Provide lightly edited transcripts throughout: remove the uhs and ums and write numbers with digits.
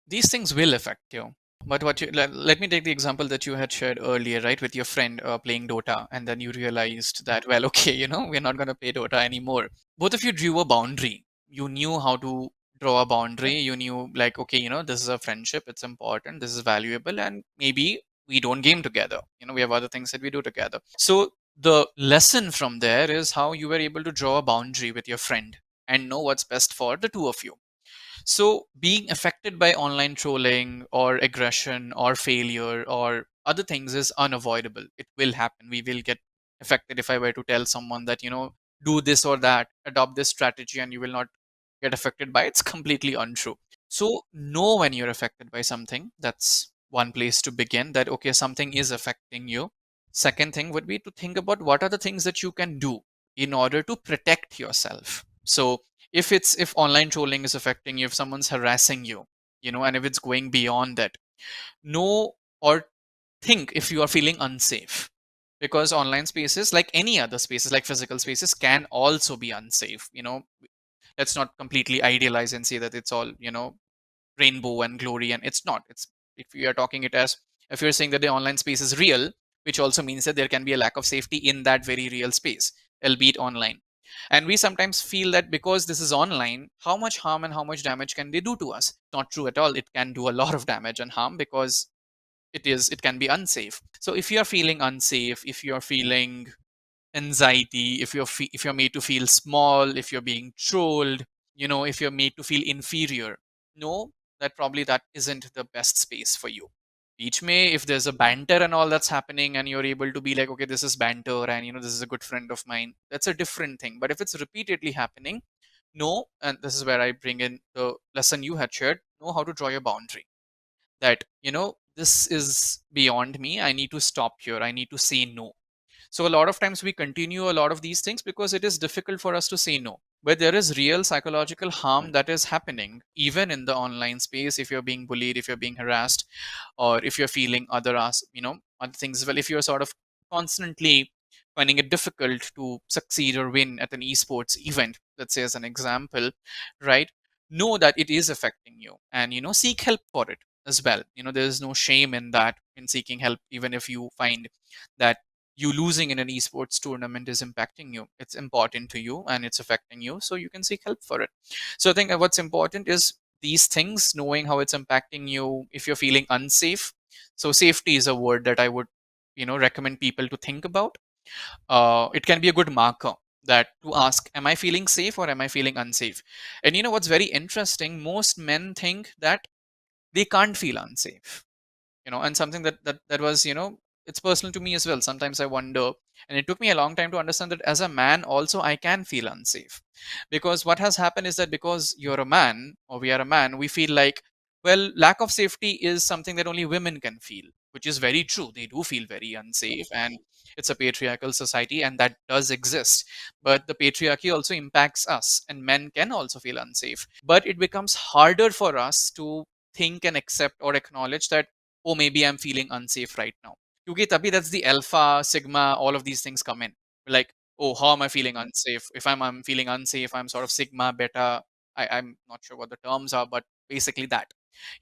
these things will affect you. But let me take the example that you had shared earlier, right, with your friend playing Dota, and then you realized that, well, okay, we're not going to play Dota anymore. Both of you drew a boundary. You knew how to draw a boundary. You knew, like, okay, this is a friendship, it's important, this is valuable, and maybe we don't game together. We have other things that we do together. So the lesson from there is how you were able to draw a boundary with your friend and know what's best for the two of you. So, being affected by online trolling or aggression or failure or other things is unavoidable. It will happen. We will get affected. If I were to tell someone that, do this or that, adopt this strategy, and you will not get affected by it, it's completely untrue. So, know when you're affected by something. That's one place to begin, that, okay, something is affecting you. Second thing would be to think about what are the things that you can do in order to protect yourself. So, if online trolling is affecting you, if someone's harassing you, and if it's going beyond that, know or think if you are feeling unsafe, because online spaces, like any other spaces, like physical spaces, can also be unsafe. Let's not completely idealize and say that it's all rainbow and glory, and it's not. It's, if you are talking it as, if you're saying that the online space is real, which also means that there can be a lack of safety in that very real space, albeit online. And we sometimes feel that because this is online, how much harm and how much damage can they do to us? Not true at all. It can do a lot of damage and harm, because it can be unsafe. So if you're feeling unsafe, if you're feeling anxiety, if you're made to feel small, if you're being trolled, if you're made to feel inferior, know that probably that isn't the best space for you. Each may, if there's a banter and all that's happening, and you're able to be like, okay, this is banter, and this is a good friend of mine, that's a different thing. But if it's repeatedly happening, know, and this is where I bring in the lesson you had shared, know how to draw your boundary. That, this is beyond me, I need to stop here, I need to say no. So a lot of times we continue a lot of these things because it is difficult for us to say no. But there is real psychological harm that is happening even in the online space, if you're being bullied, if you're being harassed, or if you're feeling other things as well. If you're sort of constantly finding it difficult to succeed or win at an esports event, let's say as an example, right? Know that it is affecting you, and seek help for it as well. There's no shame in that, in seeking help, even if you find that you losing in an esports tournament is impacting you. It's important to you and it's affecting you, so you can seek help for it. So I think what's important is these things, knowing how it's impacting you. If you're feeling unsafe, so safety is a word that I would recommend people to think about. It can be a good marker, that to ask, am I feeling safe or am I feeling unsafe? And what's very interesting, most men think that they can't feel unsafe. And something that was, it's personal to me as well. Sometimes I wonder, and it took me a long time to understand that as a man also I can feel unsafe. Because what has happened is that, because you're a man, or we are a man, we feel like, well, lack of safety is something that only women can feel, which is very true. They do feel very unsafe, and it's a patriarchal society, and that does exist. But the patriarchy also impacts us, and men can also feel unsafe. But it becomes harder for us to think and accept or acknowledge that, oh, maybe I'm feeling unsafe right now. Because tabhi, that's the alpha, sigma, all of these things come in. Like, oh, how am I feeling unsafe? If I'm feeling unsafe, I'm sort of sigma, beta. I'm not sure what the terms are, but basically that.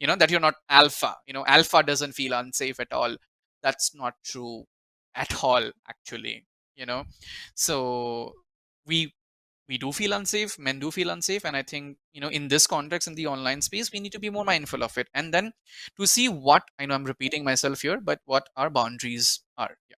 That you're not alpha. Alpha doesn't feel unsafe at all. That's not true at all, actually. You know, so we we do feel unsafe, men do feel unsafe, and I think, in this context, in the online space, we need to be more mindful of it, and then to see what, I know I'm repeating myself here, but what our boundaries are. Yeah.